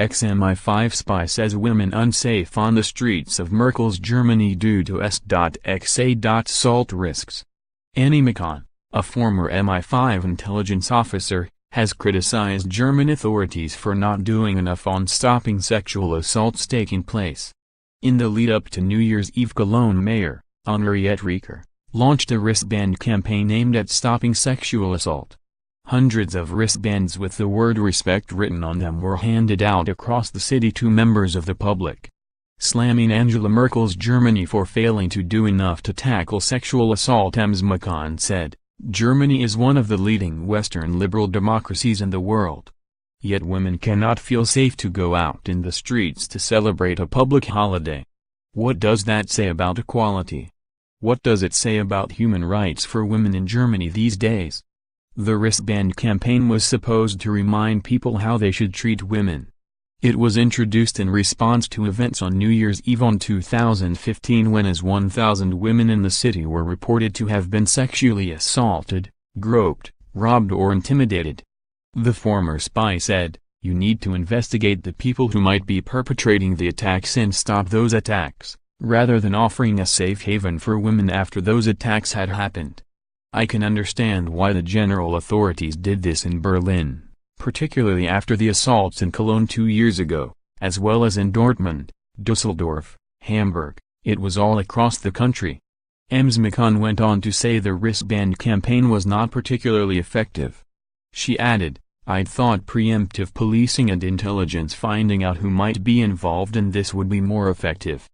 s.ex MI5 spy says women unsafe on the streets of Merkel's Germany due to s.ex a.ssault risks. Ms Machon, a former MI5 intelligence officer, has criticized German authorities for not doing enough on stopping sexual assaults taking place. In the lead-up to New Year's Eve, Cologne Mayor, Henriette Reker, launched a wristband campaign aimed at stopping sexual assault. Hundreds of wristbands with the word respect written on them were handed out across the city to members of the public. Slamming Angela Merkel's Germany for failing to do enough to tackle sexual assault, Ms Machon said, "Germany is one of the leading Western liberal democracies in the world. Yet women cannot feel safe to go out in the streets to celebrate a public holiday. What does that say about equality? What does it say about human rights for women in Germany these days?" The wristband campaign was supposed to remind people how they should treat women. It was introduced in response to events on New Year's Eve on 2015 when as 1,000 women in the city were reported to have been sexually assaulted, groped, robbed or intimidated. The former spy said, "You need to investigate the people who might be perpetrating the attacks and stop those attacks, rather than offering a safe haven for women after those attacks had happened. I can understand why the general authorities did this in Berlin, particularly after the assaults in Cologne 2 years ago, as well as in Dortmund, Düsseldorf, Hamburg. It was all across the country." Ms Machon went on to say the wristband campaign was not particularly effective. She added, "I'd thought preemptive policing and intelligence finding out who might be involved in this would be more effective."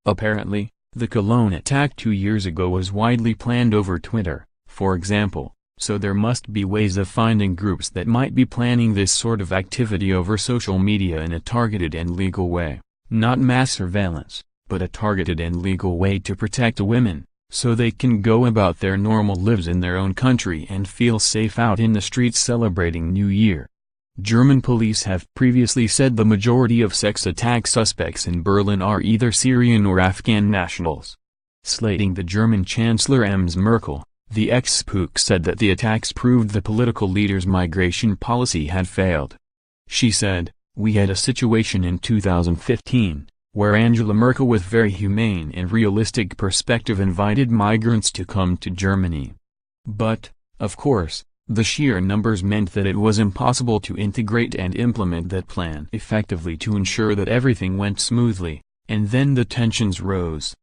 Apparently, the Cologne attack 2 years ago was widely planned over Twitter, for example, so there must be ways of finding groups that might be planning this sort of activity over social media in a targeted and legal way, not mass surveillance, but a targeted and legal way to protect women, so they can go about their normal lives in their own country and feel safe out in the streets celebrating New Year. German police have previously said the majority of sex attack suspects in Berlin are either Syrian or Afghan nationals. Slating the German Chancellor Ms Merkel, the ex-spook said that the attacks proved the political leader's migration policy had failed. She said, "We had a situation in 2015, where Angela Merkel with very humane and realistic perspective invited migrants to come to Germany. But, of course, the sheer numbers meant that it was impossible to integrate and implement that plan effectively to ensure that everything went smoothly, and then the tensions rose."